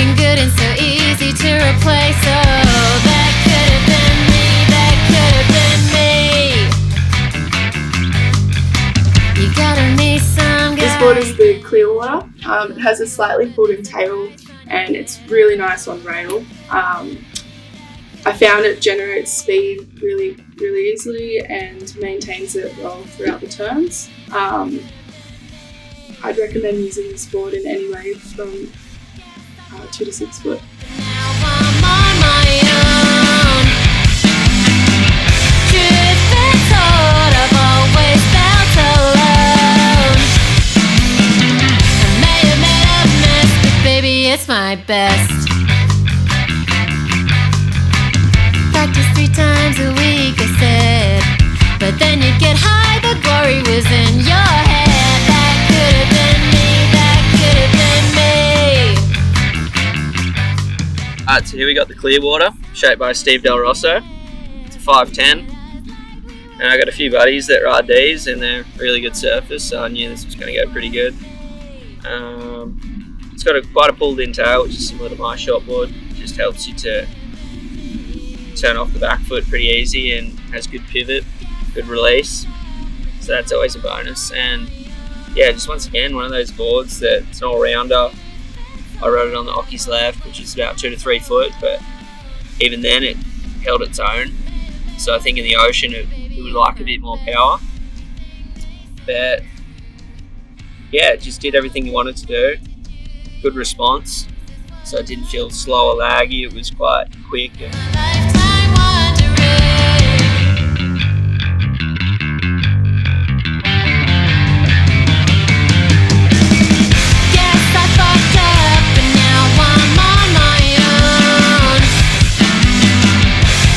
looking good and so easy to replace. Oh, that could have been me, that could have been me. You gotta meet some guy. This board is the Clearwater. It has a slightly pulled-in tail and it's really nice on rail. I found it generates speed really easily and maintains it well throughout the turns. I'd recommend using this board in any wave from 2 to 6 foot. Now I'm on my own. Truth be told, I've always felt alone. I may have made a mess, but baby, it's my best. Practice 3 times a week, I said. But then you get high, the glory was in your head. That could have been me, that could have been me. Alright, so here we got the Clearwater, shaped by Steve Del Rosso. It's a 510. And I got a few buddies that ride these and they're really good surfers, so I knew this was going to go pretty good. It's got quite a pulled in tail, which is similar to my short board. It just helps you to turn off the back foot pretty easy and has good pivot, good release. So that's always a bonus. And yeah, just once again, one of those boards that's an all-rounder. I rode it on the Ockies left, which is about 2 to 3 foot, but even then it held its own. So I think in the ocean it would like a bit more power. But yeah, it just did everything you wanted to do. Good response. So it didn't feel slow or laggy, it was quite quick. Lifetime wandering. Guess I fucked up and now I'm on my own.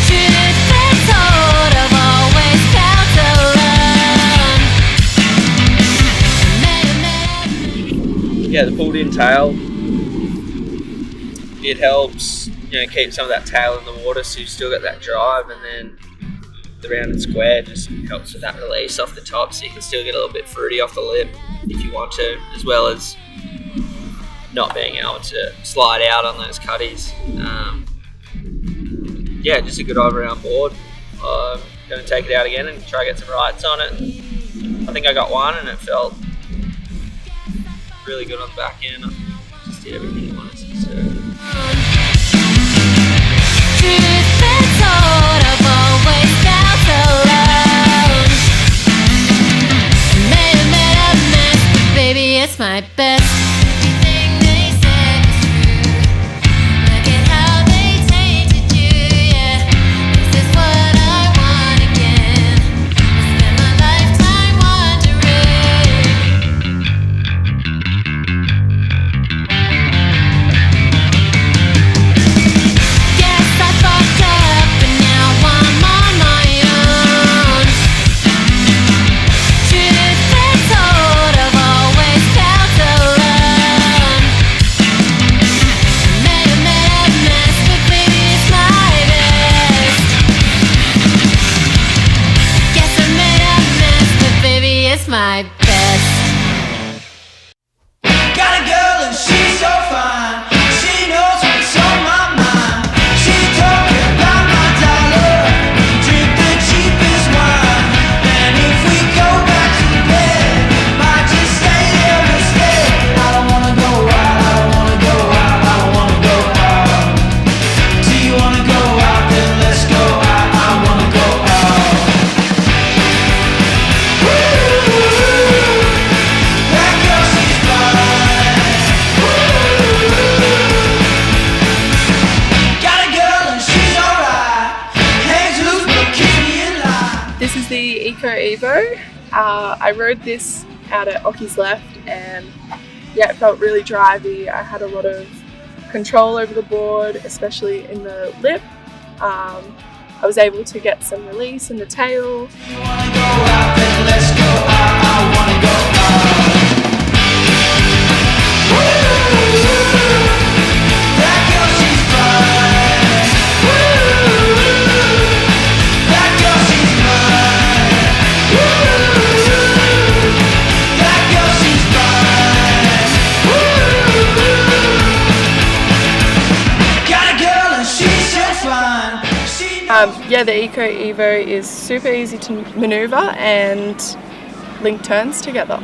Truth be told, I've always felt alone. Yeah, the pulled in tail, it helps, keep some of that tail in the water so you've still got that drive, and then the rounded square just helps with that release off the top so you can still get a little bit fruity off the lip if you want to, as well as not being able to slide out on those cutties. Yeah, just a good all-round board. I'm going to take it out again and try to get some rights on it. I think I got one and it felt really good on the back end. I just did everything I wanted to do. Truth be told, I've always felt alone. May have made a mess, but baby, it's my best. Everything they said is true. Look at how they tainted you, yeah. This is what I want again. I spend my lifetime wandering. Guess I fucked up and now I'm on my own. Truth be told, I've always felt alone. I may have made a mess, but baby, it's my best. Guess I made a mess, but baby, it's my best. Got a girl and she's so fine. She knows what's on my mind. She told me about my dollar. Drink the cheapest wine. And if we go back to bed, might just stay there instead. I don't wanna go out, I don't wanna go out, I don't wanna go out. Do you wanna go out? Then let's go out. I wanna go out. That girl, she's fine. Got a girl and she's alright. Hands loose, but keep me in line. This is the Eco Evo. I rode this out at Ockies left and yeah, it felt really drivey. I had a lot of control over the board, especially in the lip. I was able to get some release in the tail. You wanna go out, then let's go out. I wanna go out. That girl, she's fine. That girl, she's fine. That girl, she's fine. Yeah, the Eco Evo is super easy to maneuver and link turns together.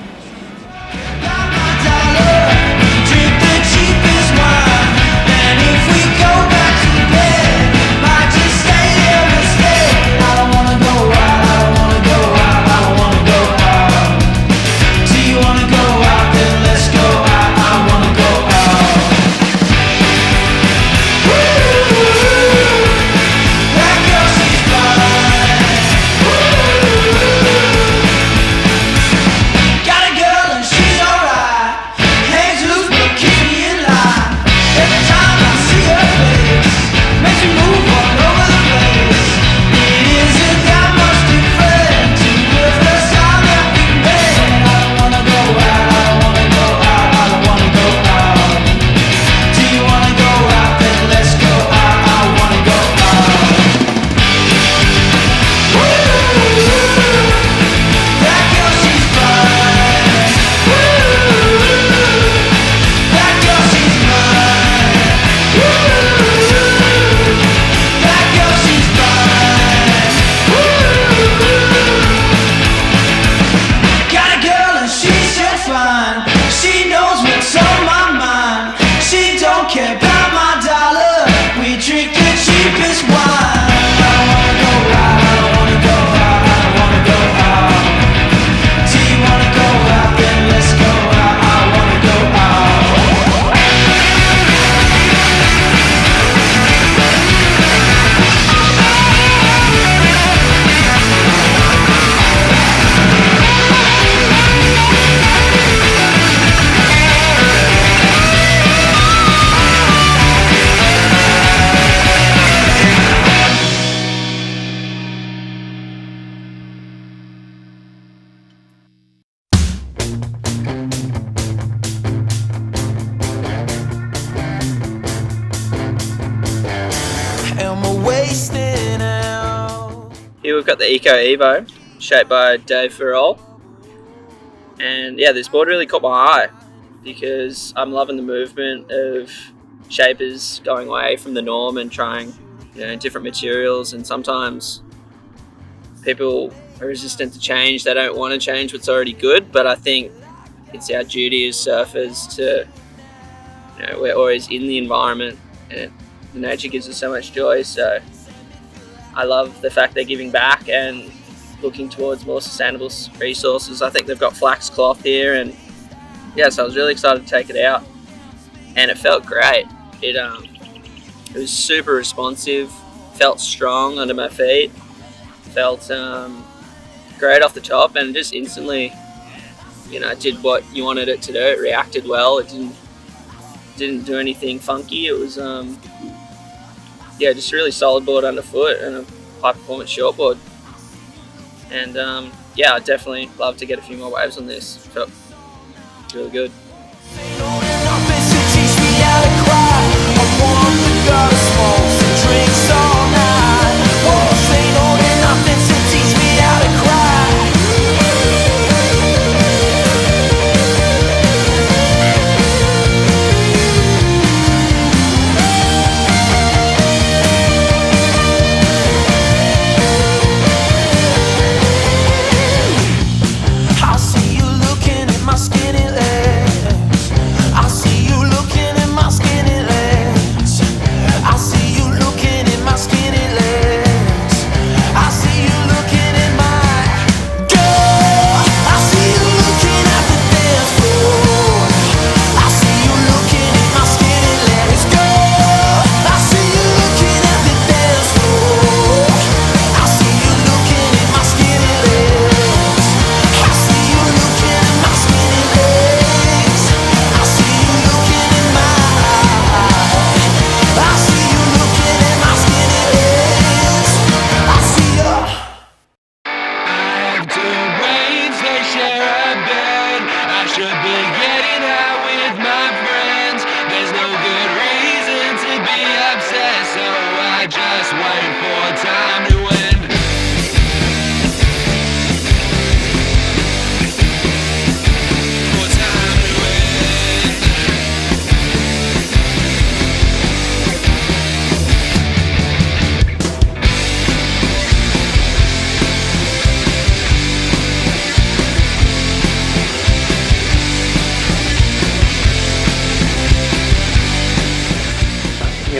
Here we've got the Eco Evo, shaped by Dave Farrell. And yeah, this board really caught my eye because I'm loving the movement of shapers going away from the norm and trying, different materials. And sometimes people are resistant to change. They don't want to change what's already good, but I think it's our duty as surfers to, we're always in the environment and the nature gives us so much joy. So I love the fact they're giving back and looking towards more sustainable resources. I think they've got flax cloth here, and so I was really excited to take it out, and it felt great. It was super responsive, felt strong under my feet, felt great off the top, and just instantly, did what you wanted it to do. It reacted well. It didn't do anything funky. It was just a really solid board underfoot and a high performance shortboard. And I'd definitely love to get a few more waves on this. Felt really good.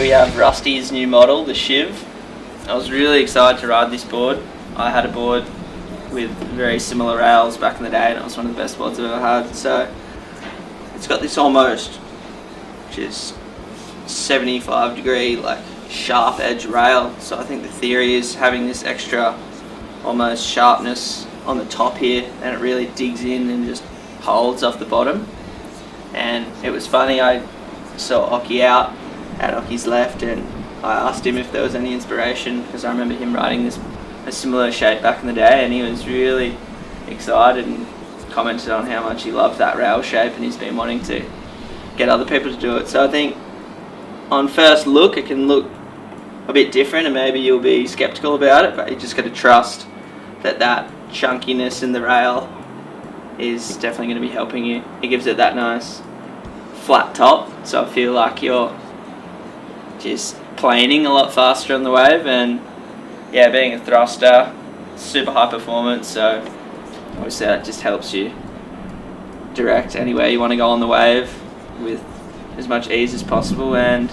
here we have Rusty's new model, the Shiv. I was really excited to ride this board. I had a board with very similar rails back in the day, and it was one of the best boards I've ever had. So it's got this almost just 75-degree like sharp edge rail. So I think the theory is having this extra almost sharpness on the top here, and it really digs in and just holds off the bottom. And it was funny, I saw Oki out at Oki's left, and I asked him if there was any inspiration, because I remember him riding a similar shape back in the day, and he was really excited and commented on how much he loved that rail shape, and he's been wanting to get other people to do it. So I think on first look it can look a bit different, and maybe you'll be skeptical about it, but you just got to trust that chunkiness in the rail is definitely going to be helping you. It gives it that nice flat top, so I feel like you're just planing a lot faster on the wave. And yeah, being a thruster, super high performance, so obviously that just helps you direct anywhere you want to go on the wave with as much ease as possible. And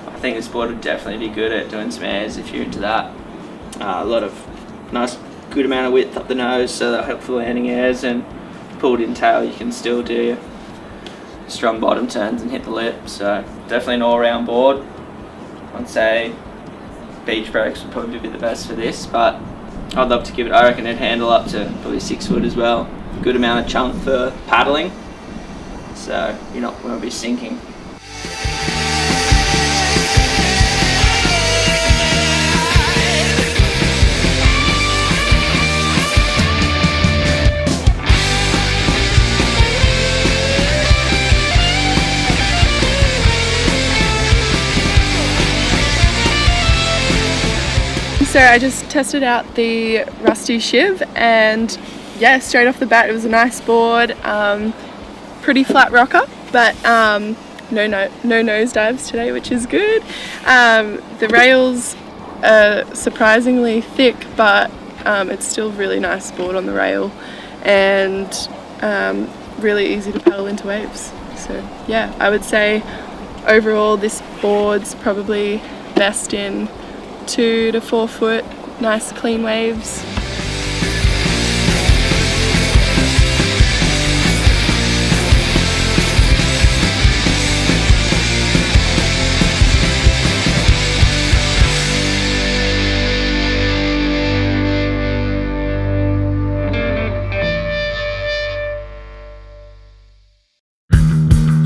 I think this board would definitely be good at doing some airs if you're into that. A lot of nice good amount of width up the nose, so that'll help for landing airs, and pulled in tail you can still do strong bottom turns and hit the lip. So definitely an all-round board. I'd say beach breaks would probably be the best for this, but I'd love to give it, I reckon it'd handle up to probably 6 foot as well. Good amount of chunk for paddling, so you're not going to be sinking. So I just tested out the Rusty Shiv, and yeah, straight off the bat it was a nice board, pretty flat rocker, but no nosedives today, which is good. The rails are surprisingly thick, but it's still really nice board on the rail, and really easy to paddle into waves. So yeah, I would say overall this board's probably best in 2 to 4 foot, nice clean waves.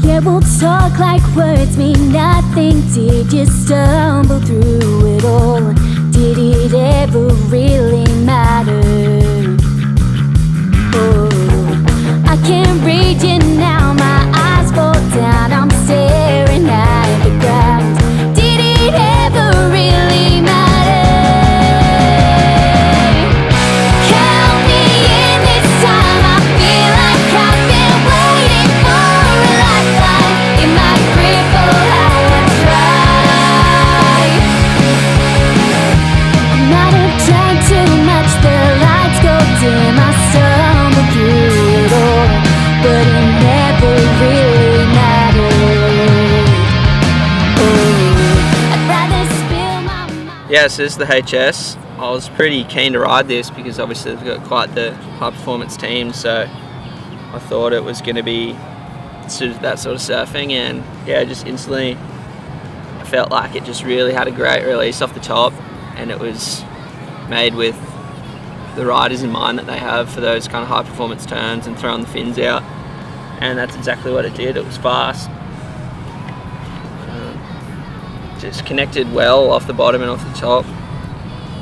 Yeah, we'll talk like words mean nothing. Did you stumble through it all? Did it ever really matter? Oh, I can't read you now, my eyes fall down, I'm staring at the ground. Did it ever really matter? Count me in this time, I feel like I've been waiting for a lifeline. It might cripple how I try. I might have drank too much, the lights go dim, I stumble through it all, but it never really mattered. Oh, I'd rather spill my mind. Yeah, so this is the HS. I was pretty keen to ride this because obviously they've got quite the high performance team, so I thought it was going to be suited that sort of surfing. And yeah, just instantly I felt like it just really had a great release off the top, and it was made with the riders in mind that they have for those kind of high performance turns and throwing the fins out, and that's exactly what it did. It was fast, just connected well off the bottom and off the top,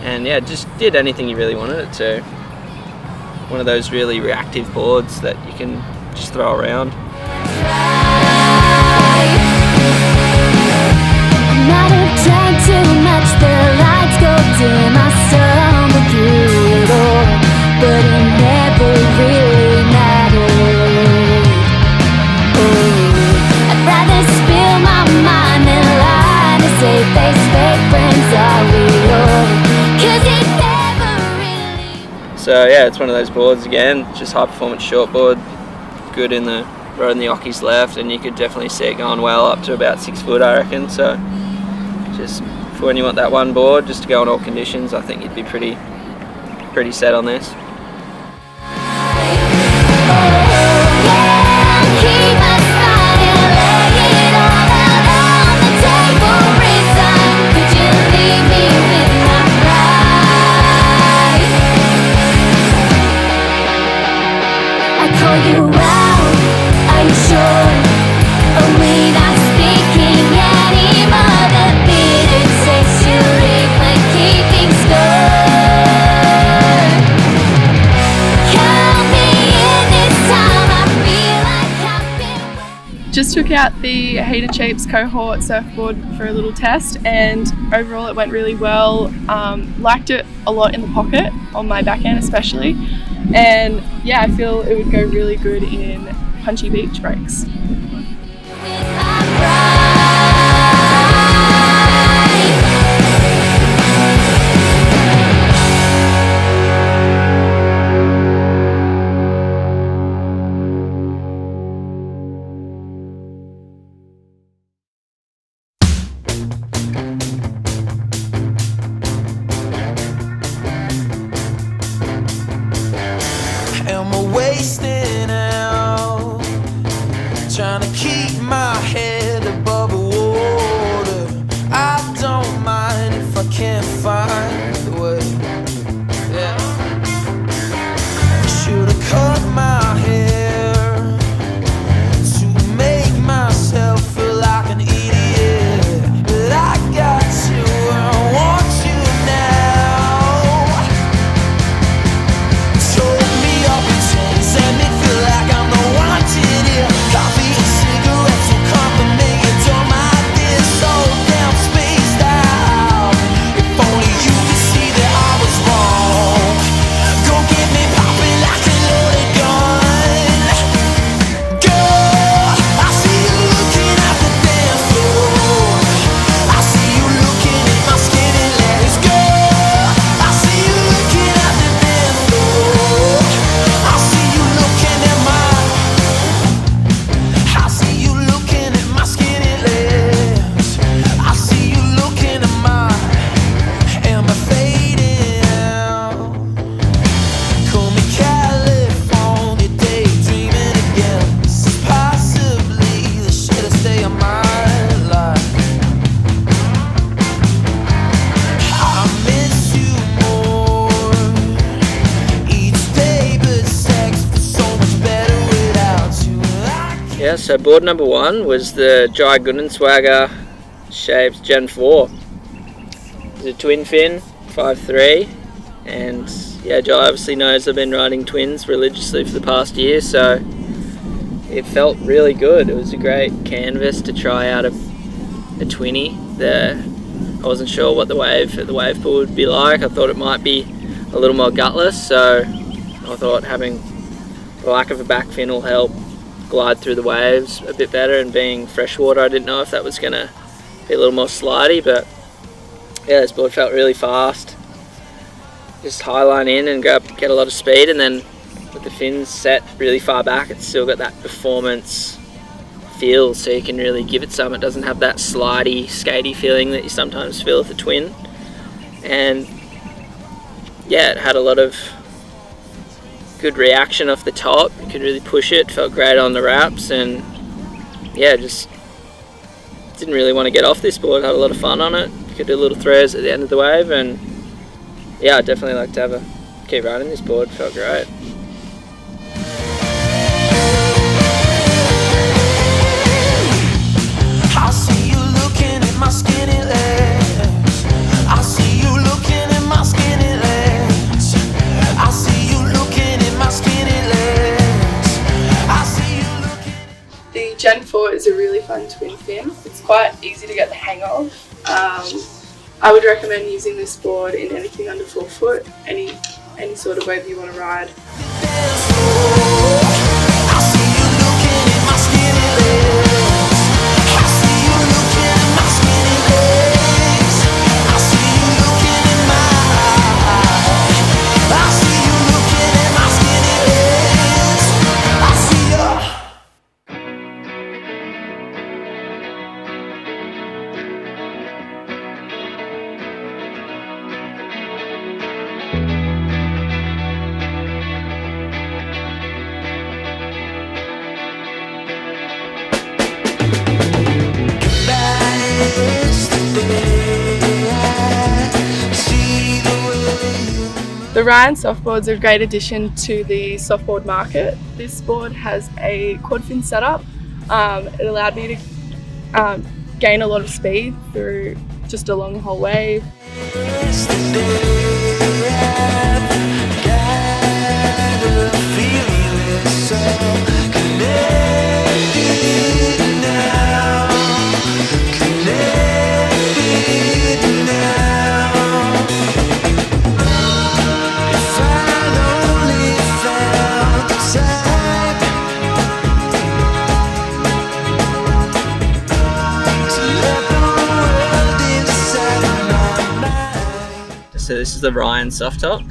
and yeah, just did anything you really wanted it to. One of those really reactive boards that you can just throw around. I might have drank too much, the lights go dim, I stumble through it all, but it never really mattered. Oh, I'd rather spill my mind than lie to save face, fake friends are we all, 'cause it never really. So yeah, it's one of those boards again, just high performance short board, good in the road in the Oki's left, and you could definitely see it going well up to about 6 foot, I reckon. So just for when you want that one board, just to go on all conditions. I think you'd be pretty set on this. Just took out the Hayden Shapes cohort surfboard for a little test, and overall it went really well. Liked it a lot in the pocket, on my backhand especially, and yeah, I feel it would go really good in punchy beach breaks. Am I wasting out? Trying to keep my head above the water. I don't mind if I can't find the way. Yeah. Should've cut my hair to make myself feel like an idiot, but I got you, I want you now. Told me up and chains and me feel like I'm the wanted here. Coffee and cigarettes will compliment you, don't mind this so damn spaced out. If only you could see that I was wrong. Go get me popping like a loaded gun. Girl, I see you looking at the dance floor. I see you looking at my skinny legs. Girl, I see you looking at the dance floor. I see you looking at I see you looking at my skinny legs. I see you looking at am I fading out? Call me California, daydreaming again. This is possibly the shittest day of my life. I miss you more each day, but sex was so much better without you. Yeah, so board number 1 was the Jai Gunnenswagger Shapes Gen 4. It's a twin fin, 5.3, and yeah, Jai obviously knows I've been riding twins religiously for the past year, so it felt really good. It was a great canvas to try out a twinny. I wasn't sure what the wave pool would be like. I thought it might be a little more gutless, so I thought having the lack of a back fin will help glide through the waves a bit better, and being freshwater, I didn't know if that was going to be a little more slidey, but yeah, this board felt really fast. Just high line in and go up, get a lot of speed, and then with the fins set really far back, it's still got that performance feel, so you can really give it some. It doesn't have that slidey, skatey feeling that you sometimes feel with the twin. And yeah, it had a lot of good reaction off the top. You could really push it, felt great on the wraps, and yeah, just didn't really want to get off this board. Had a lot of fun on it. You could do little throws at the end of the wave, and yeah, I'd definitely like to keep riding this board. Felt great. I see you looking at my skinny legs. I see you looking at my skinny legs. I see you looking at my skinny legs. I see you looking. The Gen 4 is a really fun twin fin. It's quite easy to get the hang of. I would recommend using this board in anything under 4 foot, any sort of wave you want to ride. I see you looking at my skinny legs. I see you looking at my skinny legs. I see you looking at I see you looking at my skinny legs. I see you. The Ryan softboard's a great addition to the softboard market. This board has a quad fin setup. It allowed me to gain a lot of speed through just a long whole wave. So this is the Ryan soft top.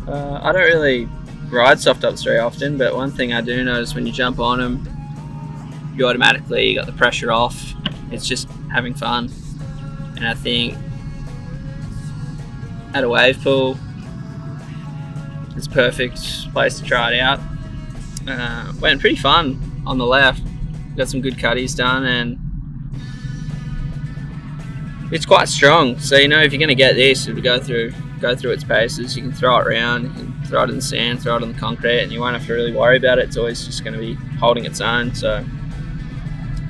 I don't really ride soft tops very often, but one thing I do notice when you jump on them, you got the pressure off. It's just having fun, and I think at a wave pool, it's a perfect place to try it out. Went pretty fun on the left. Got some good cutties done, and it's quite strong. So if you're going to get this, it'll go through its paces. You can throw it around, you can throw it in the sand, throw it on the concrete, and you won't have to really worry about it. It's always just going to be holding its own. So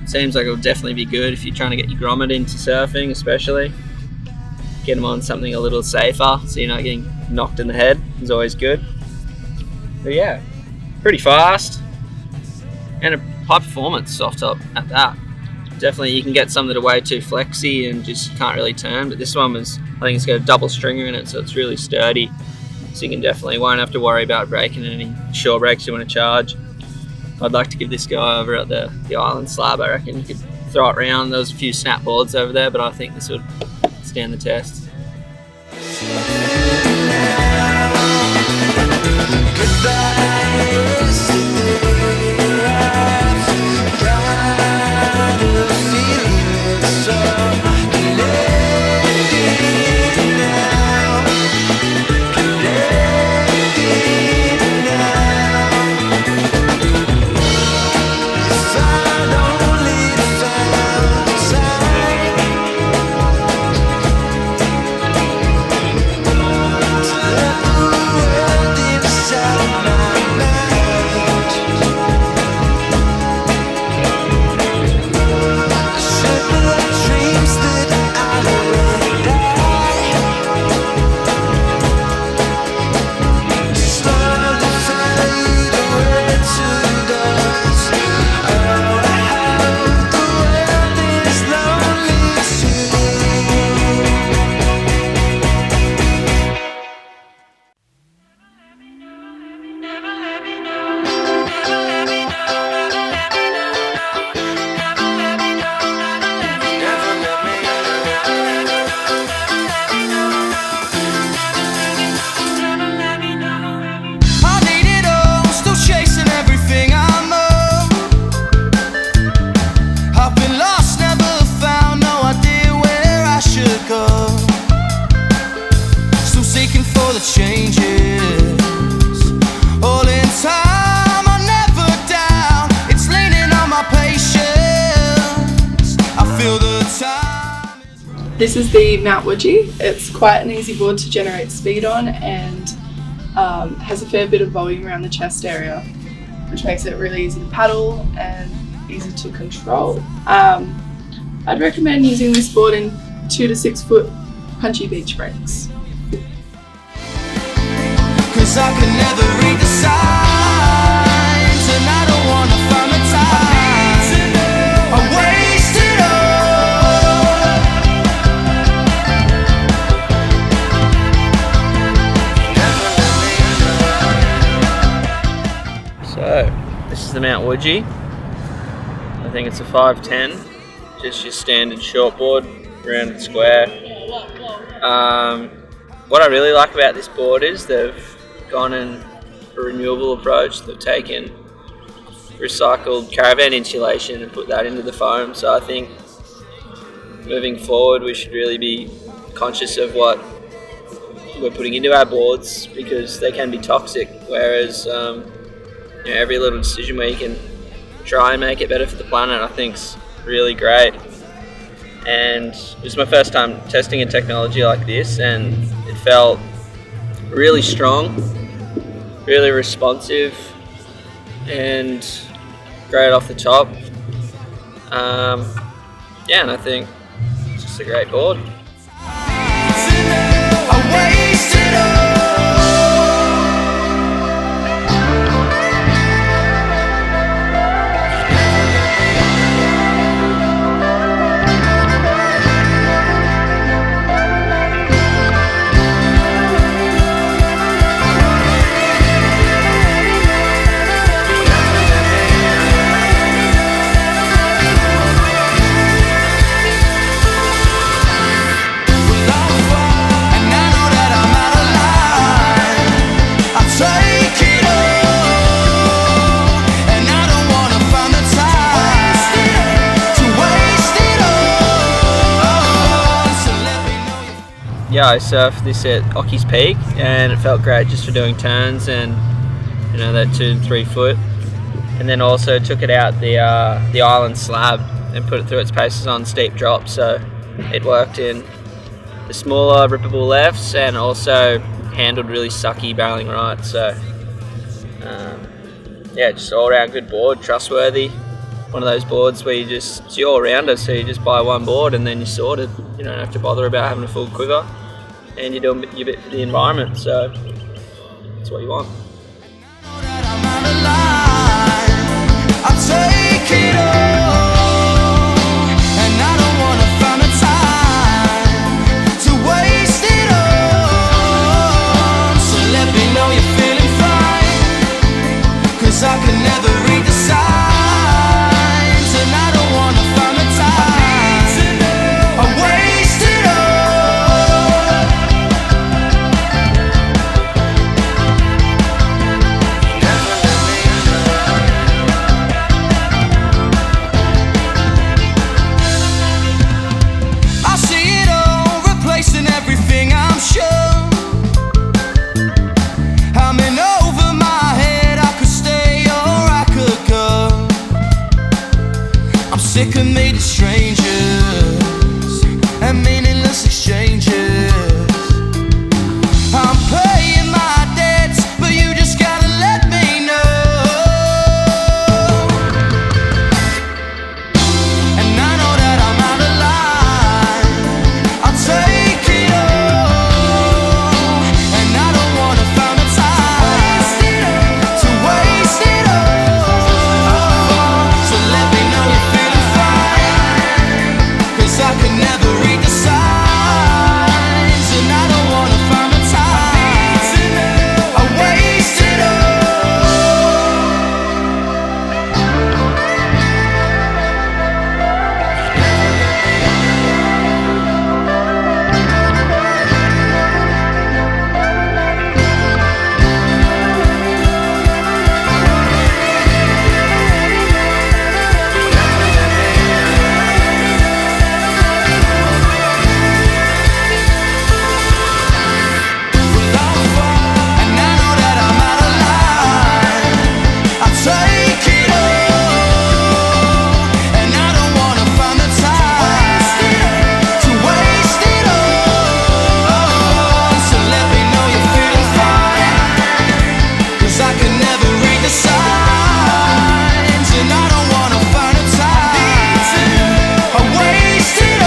it seems like it'll definitely be good if you're trying to get your grommet into surfing, especially. Get them on something a little safer, so you're not getting knocked in the head. Is always good. But yeah, pretty fast and a high performance soft top at that. Definitely you can get some that are way too flexy and just can't really turn, but this one I think it's got a double stringer in it, so it's really sturdy, so you won't have to worry about breaking any shore breaks you want to charge. I'd like to give this guy over at the island slab. I reckon you could throw it around. There was a few snap boards over there, but I think this would stand the test. This is the Mount Woodgee. It's quite an easy board to generate speed on, and has a fair bit of volume around the chest area, which makes it really easy to paddle and easy to control. I'd recommend using this board in 2 to 6 foot punchy beach breaks. 'Cause I can never read the signs, and I don't wanna find the time. I waste it So this is the Mount Woodgee. I think it's a 510, just your standard shortboard, rounded square. What I really like about this board is they've gone in a renewable approach. They've taken recycled caravan insulation and put that into the foam. So I think moving forward we should really be conscious of what we're putting into our boards, because they can be toxic, whereas every little decision where you can try and make it better for the planet, I think is really great. and it was my first time testing a technology like this, and it felt really strong, really responsive, and great off the top. Yeah, and I think it's just a great board. Yeah, I surfed this at Ocky's Peak, and it felt great just for doing turns and that 2 and 3 foot, and then also took it out the island slab and put it through its paces on steep drops, so it worked in the smaller rippable lefts and also handled really sucky barreling right. So yeah, just all around good board, trustworthy. One of those boards where it's your all-rounder, so you just buy one board and then you're sorted. You don't have to bother about having a full quiver, and you're doing your bit for the environment, so that's what you want. I can never read the signs, and I don't wanna find the time I waste it all. I see it all, replacing everything, I'm sure. I'm in over my head, I could stay or I could go. I'm sick of meeting strangers and meaningless exchanges. I'm paying my debts, but you just gotta let me know. And I know that I'm out of line, I'll take it all, and I don't wanna find the time to waste it all. So let me know you're feeling fine, 'cause I can never read the signs, and I don't wanna find the time I waste it all. And I know that I'm out of line, I'll take it all, and I don't wanna find the time to waste it all. So let me know you're feeling fine, 'cause I can never read the signs, and I don't wanna find the time I waste it all.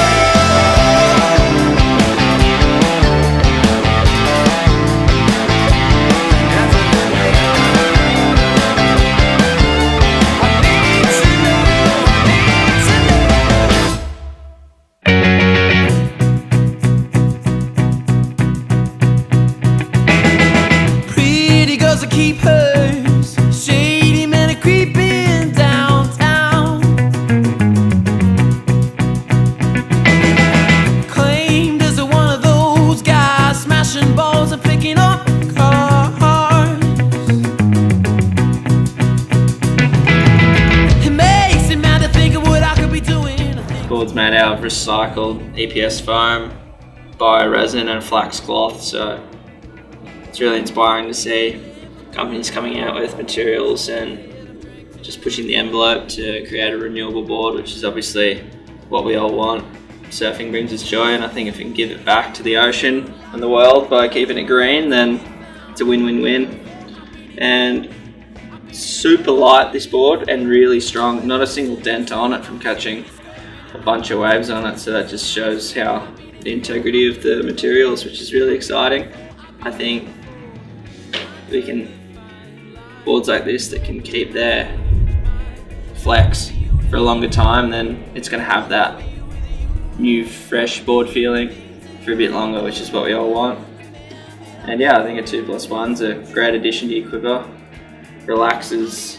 Pretty girls that keep hers, shady men are creeping downtown. Claimed as one of those guys smashing balls and picking up cars. It makes me mad to think of what I could be doing. Board's made out of recycled EPS foam, bio-resin and flax cloth, so it's really inspiring to see companies coming out with materials and just pushing the envelope to create a renewable board, which is obviously what we all want. surfing brings us joy, and I think if we can give it back to the ocean and the world by keeping it green, then it's a win-win-win. And super light, this board, and really strong. Not a single dent on it from catching a bunch of waves on it, so that just shows how the integrity of the materials, which is really exciting. I think we can boards like this that can keep their flex for a longer time, then it's going to have that new fresh board feeling for a bit longer, which is what we all want. And yeah, I think a 2+1's a great addition to your quiver. Relaxes,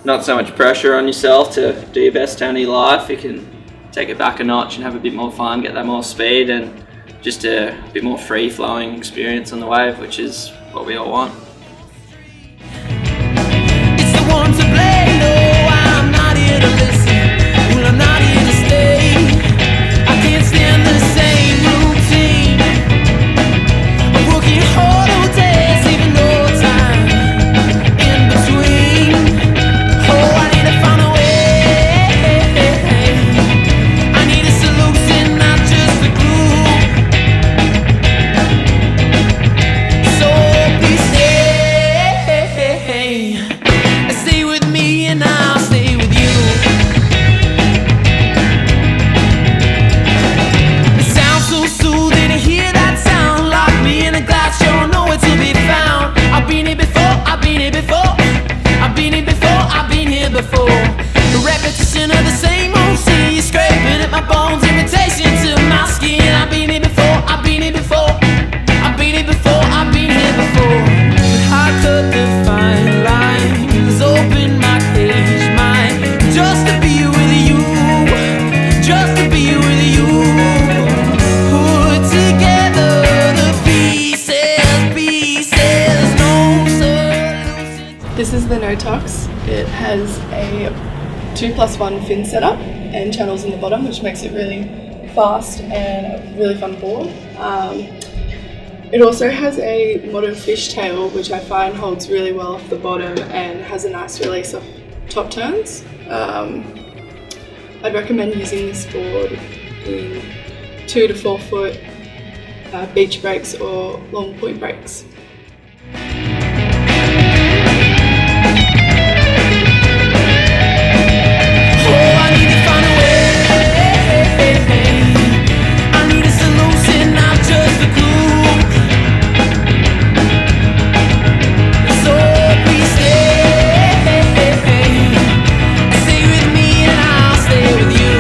not so much pressure on yourself to do your best turn of your life. You can take it back a notch and have a bit more fun, get that more speed, and just a bit more free-flowing experience on the wave, which is what we all want. It's the one to blame. No, I'm not here to listen. Well, I'm not here to stay. I can't stand the same routine. I'm working hard all day, saving no time in between. Oh, I need to find a way. I need a solution, not just a glue. So please stay with me and I'll stay with you. It sounds so soothing to hear that sound. Lock me in a glass, you'll know where to be found. I've been here before, I've been here before. I've been here before, I've been here before. The repetition of the same old scene, scraping at my bones, invitation to my skin. I've been here before, I've been here before. I've been here before, I've been here before. But I cut the fine lines, open my cage mind, just to be with you, just to be with you. Put together the pieces, no solution. This is the Notox. It has a 2+1 fin setup and channels in the bottom, which makes it really fast and a really fun board. It also has a modern fishtail, which I find holds really well off the bottom and has a nice release off top turns. I'd recommend using this board in 2 to 4 foot beach breaks or long point breaks. Oh, I need to find a way. I need a solution, not just a clue. So please stay with me and I'll stay with you.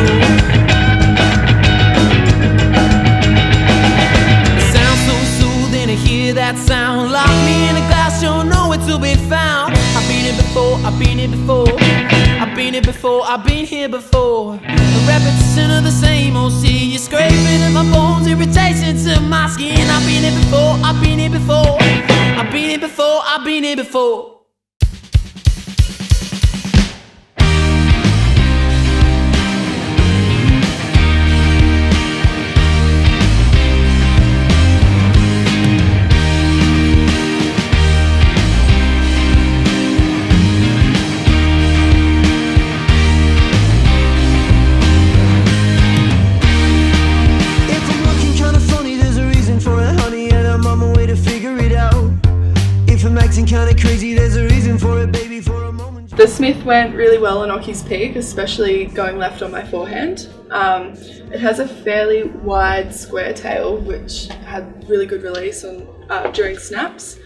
It sounds so soothing to hear that sound. Lock me in a glass, you'll know where to be found. I've been here before, I've been here before. I've been here before, I've been here before. The repetition of the same old sea, you're scraping at my bones, irritation to my skin. I've been here before, I've been here before. I've been here before, I've been here before. If I'm looking kinda funny, there's a reason for it, honey, and I'm on my way to figure it out. If I'm acting kinda crazy, there's a reason for it, baby, for a moment. The Smith went really well on Ocky's Peak, especially going left on my forehand. It has a fairly wide square tail, which had really good release on during snaps.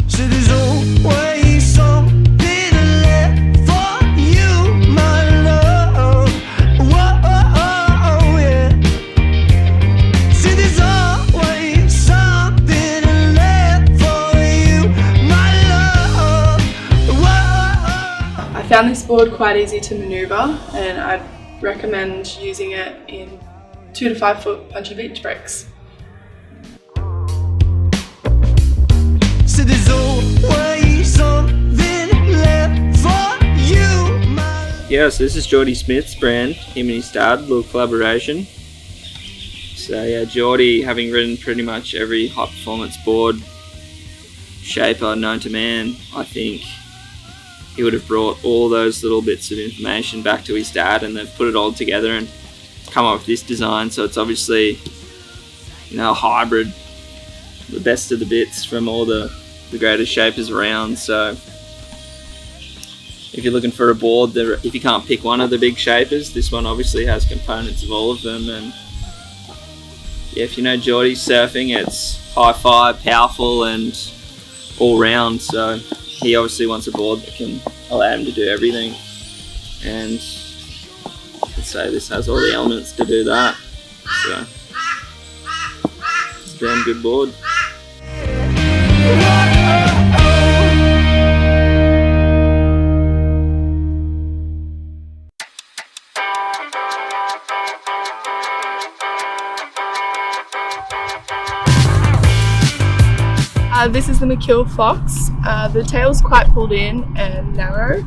So there's always something left for you, my love. Whoa, yeah. So there's always something left for you, my love. Whoa. I found this board quite easy to maneuver, and I'd recommend using it in 2 to 5 foot punchy beach breaks. So there's always something left for you, my Yeah, so this is Geordie Smith's brand, him and his dad, little collaboration. So yeah, Geordie, having ridden pretty much every high performance board shaper known to man, I think he would have brought all those little bits of information back to his dad, and they've put it all together, and come up with this design. So it's obviously, a hybrid, the best of the bits from all the greatest shapers around. So if you're looking for a board, if you can't pick one of the big shapers, this one obviously has components of all of them. And yeah, if you know Geordie's surfing, it's hi-fi, powerful, and all round. So he obviously wants a board that can allow him to do everything. And I'd say this has all the elements to do that. So it's a damn good board. This is the McKill Fox. The tail's quite pulled in and narrow.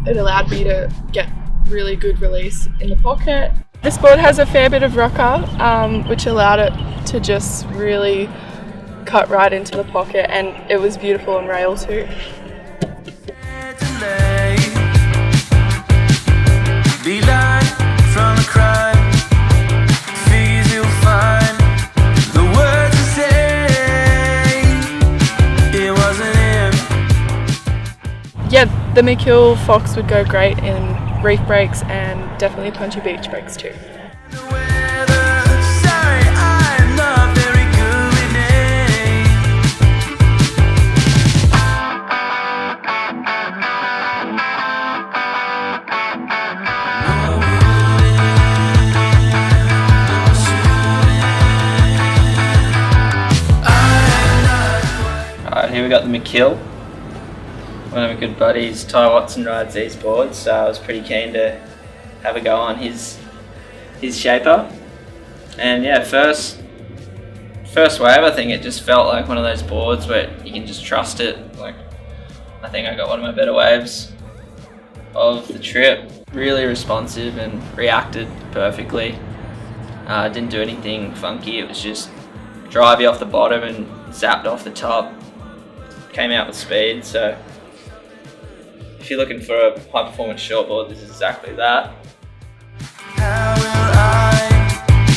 It allowed me to get really good release in the pocket. This board has a fair bit of rocker, which allowed it to just really cut right into the pocket, and it was beautiful on rail too. Be like from a crime. Fees you'll find. The words to say. It wasn't him. Yeah, the McKill Fox would go great in reef breaks and definitely punchy beach breaks too. The weather. Sorry, I'm not very good with names. Alright, here we got the McKill. One of my good buddies, Ty Watson, rides these boards, so I was pretty keen to have a go on his shaper. And yeah, first wave, I think it just felt like one of those boards where you can just trust it. Like, I think I got one of my better waves of the trip. Really responsive and reacted perfectly. Didn't do anything funky, it was just drivey off the bottom and zapped off the top. Came out with speed, so if you're looking for a high performance shortboard, this is exactly that. How will I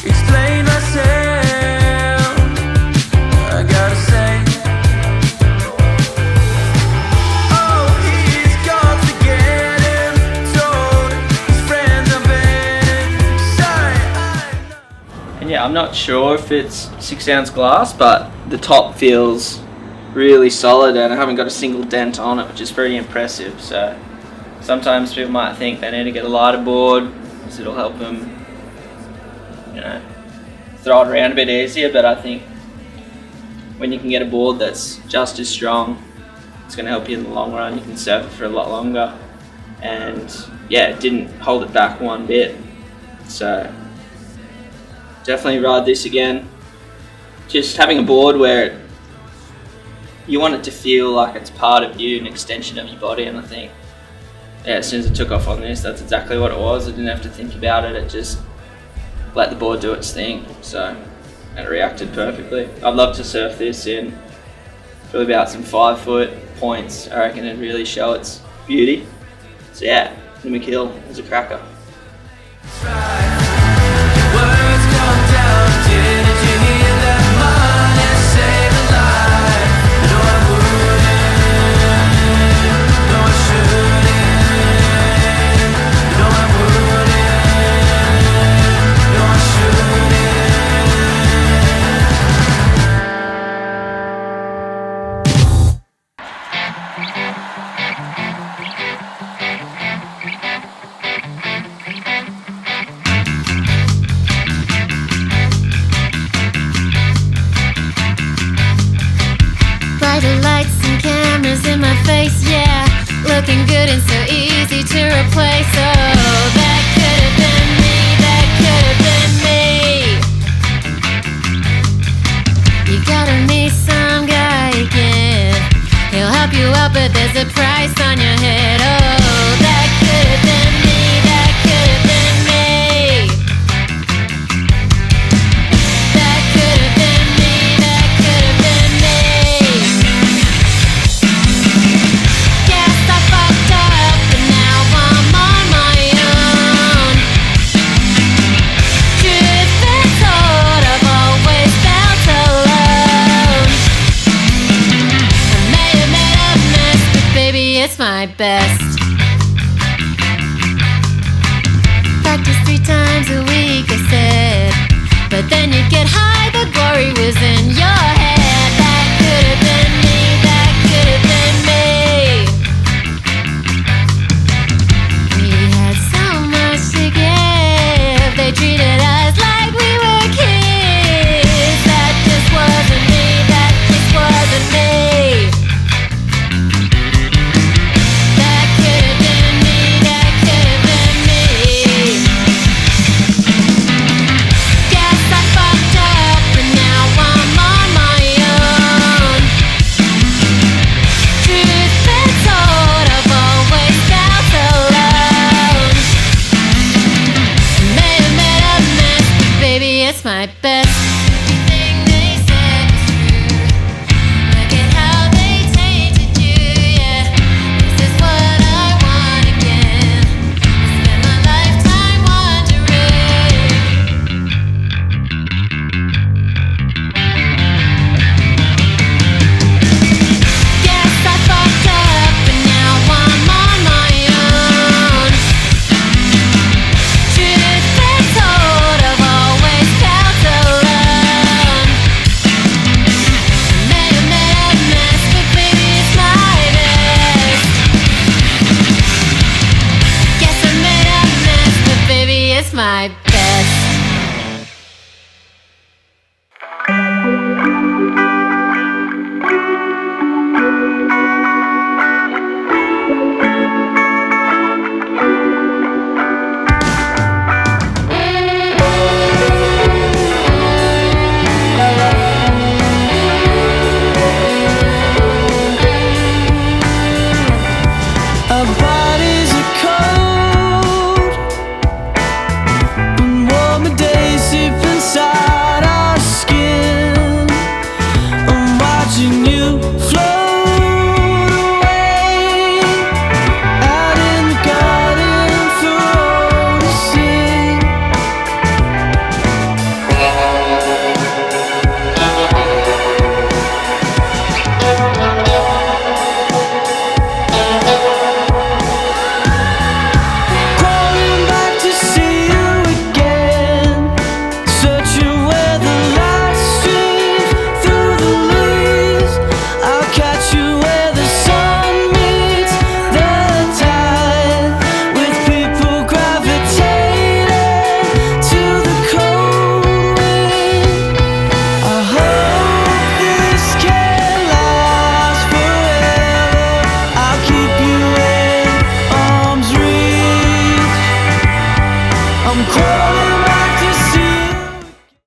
explain myself? I gotta say. Oh, he's got to get him. Told his friends are bad. Sorry, And yeah, I'm not sure if it's 6 ounce glass, but the top feels really solid and I haven't got a single dent on it, which is pretty impressive. So sometimes people might think they need to get a lighter board because it'll help them, throw it around a bit easier, but I think when you can get a board that's just as strong, it's going to help you in the long run. You can surf it for a lot longer, and yeah, it didn't hold it back one bit. So definitely ride this again. Just having a board where you want it to feel like it's part of you, an extension of your body, and I think, yeah, as soon as I took off on this, that's exactly what it was. I didn't have to think about it, it just let the board do its thing, so, and it reacted perfectly. I'd love to surf this in probably about some 5 foot points. I reckon it'd really show its beauty. So yeah, the McKill is a cracker. words come down. Didn't you hear that money save a life? No, I wouldn't. No, I shouldn't. No, I wouldn't. No, I shouldn't. Brighter lights and cameras in my face, yeah. Looking good and so easy to replace. Oh, that could have been me, that could have been me. You gotta meet some guy again. He'll help you out, but there's a price on your head. Oh, that could have been me, that could have been me. That could have been me, that could have been me. Guess I fucked up, but now I'm on my own. best. Practice 3 times a week, I said. But then you get high, the glory was in your head. That could have been me, that could have been me. We had so much to give. They treated us like we were kids. That just wasn't me, that just wasn't me. That could have been me, that could have been me. Guess I fucked up and now I'm on my own. Truth be told, I've always felt alone. May have made a mess, but baby, it's my best. Everything they said was true. Look at how they tainted you, yeah. This is what I want again. Spend my lifetime wondering. Guess I fucked up and now I'm on my own. Truth be told, I've always felt alone. May have made a mess, but baby, it's my best. Guess I made a mess, but baby, it's my best. Our bodies are cold, and warmer days seep inside our skin. I'm watching you float away out in the garden for all to see. Crawling back to see you again, searching where the light streams through the leaves. I'll catch you where the sun meets the tide, with people gravitating to the cold wind. I hope this can last forever. I'll keep you in arm's reach. I'm crawling